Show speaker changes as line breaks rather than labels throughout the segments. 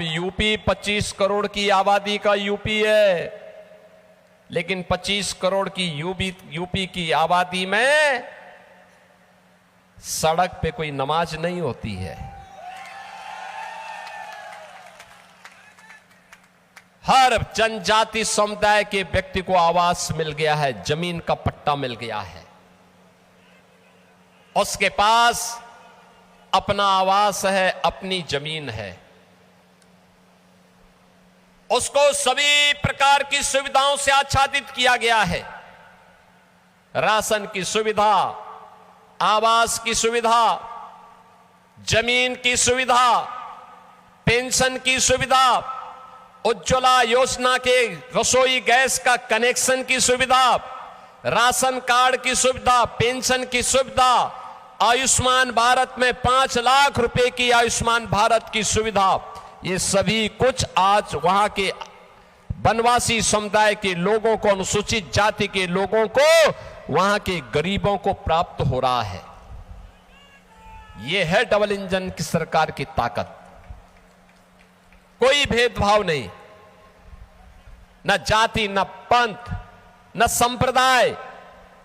UP 25 crore की आबादी का यूपी है, लेकिन 25 करोड़ की यूपी की आबादी में सड़क पे कोई नमाज नहीं होती है। हर जनजाति समुदाय के व्यक्ति को आवास मिल गया है, जमीन का पट्टा मिल गया है, उसके पास अपना आवास है, अपनी जमीन है, उसको सभी प्रकार की सुविधाओं से आच्छादित किया गया है। राशन की सुविधा, आवास की सुविधा, जमीन की सुविधा, पेंशन की सुविधा, उज्ज्वला योजना के रसोई गैस का कनेक्शन की सुविधा, राशन कार्ड की सुविधा, पेंशन की सुविधा, आयुष्मान भारत में 5 लाख रुपए की आयुष्मान भारत की सुविधा, ये सभी कुछ आज वहां के वनवासी समुदाय के लोगों को, अनुसूचित जाति के लोगों को, वहां के गरीबों को प्राप्त हो रहा है। यह है डबल इंजन की सरकार की ताकत। कोई भेदभाव नहीं, न जाति, न पंथ, न संप्रदाय,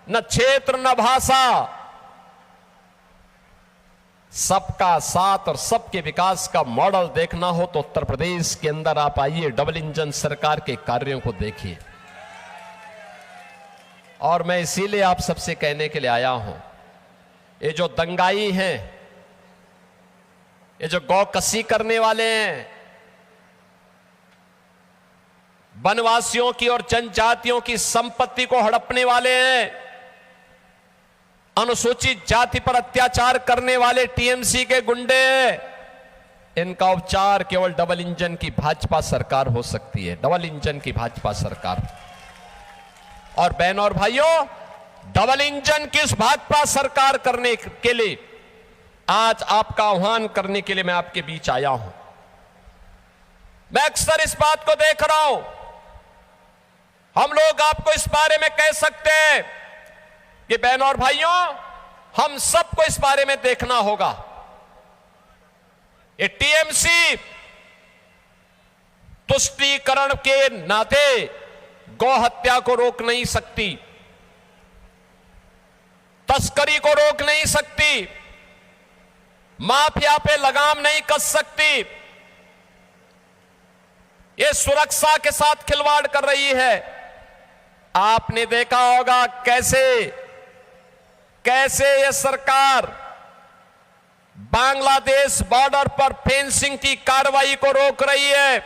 न क्षेत्र, न भाषा, सबका साथ और सबके विकास का मॉडल देखना हो तो उत्तर प्रदेश के अंदर आप आइए, डबल इंजन सरकार के कार्यों को देखिए। और मैं इसीलिए आप सबसे कहने के लिए आया हूं, ये जो दंगाई हैं, ये जो गौ कसी करने वाले हैं, वनवासियों की और जनजातियों की संपत्ति को हड़पने वाले हैं, अनुसूचित जाति पर अत्याचार करने वाले टीएमसी के गुंडे हैं, इनका उपचार केवल डबल इंजन की भाजपा सरकार हो सकती है, डबल इंजन की भाजपा सरकार। और बहनों और भाइयों, डबल इंजन की इस भाजपा सरकार करने के लिए आज आपका आह्वान करने के लिए मैं आपके बीच आया हूं। मैं अक्सर इस बात को देख रहा हूं, हम लोग आपको इस बारे में कह सकते हैं कि बहनों और भाइयों, हम सबको इस बारे में देखना होगा। ये टीएमसी तुष्टीकरण के नाते गौ हत्या को रोक नहीं सकती, तस्करी को रोक नहीं सकती, माफिया पे लगाम नहीं कस सकती, ये सुरक्षा के साथ खिलवाड़ कर रही है। आपने देखा होगा कैसे ये सरकार बांग्लादेश बॉर्डर पर फेंसिंग की कार्रवाई को रोक रही है।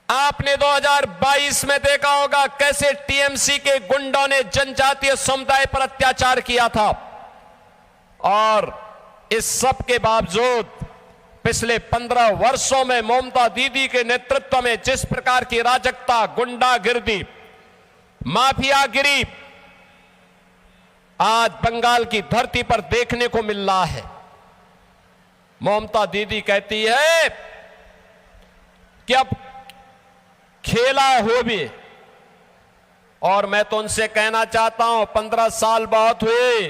आपने 2022 में देखा होगा कैसे टीएमसी के गुंडों ने जनजातीय समुदाय पर अत्याचार किया था। और इस सब के बावजूद पिछले 15 वर्षों में ममता दीदी के नेतृत्व में जिस प्रकार की अराजकता, गुंडागिर्दी, माफियागिरी आज बंगाल की धरती पर देखने को मिल रहा है। ममता दीदी कहती है कि अब खेला हो भी, और मैं तो उनसे कहना चाहता हूं 15 साल बहुत हुए,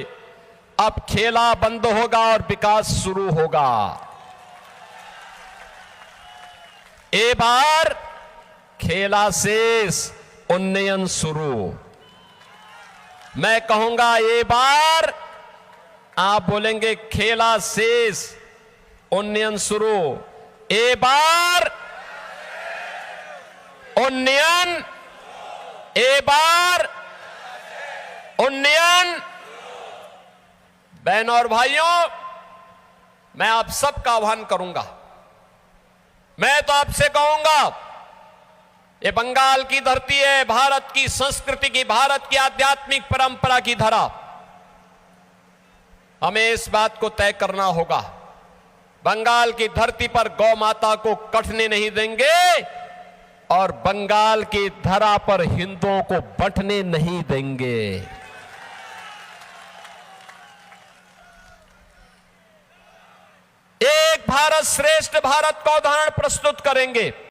अब खेला बंद होगा और विकास शुरू होगा। ए बार खेला शेष, उन्नयन शुरू। मैं कहूंगा ये बार आप बोलेंगे खेला शेष, उन्नयन शुरू। ए बार उन्नयन, ए बार उन्नयन। बहनों और भाइयों, मैं आप सबका आह्वान करूंगा, मैं तो आपसे कहूंगा, ये बंगाल की धरती है, भारत की संस्कृति की, भारत की आध्यात्मिक परंपरा की धरा। हमें इस बात को तय करना होगा, बंगाल की धरती पर गौ माता को कटने नहीं देंगे और बंगाल की धरा पर हिंदुओं को बंटने नहीं देंगे। एक भारत श्रेष्ठ भारत का उदाहरण प्रस्तुत करेंगे।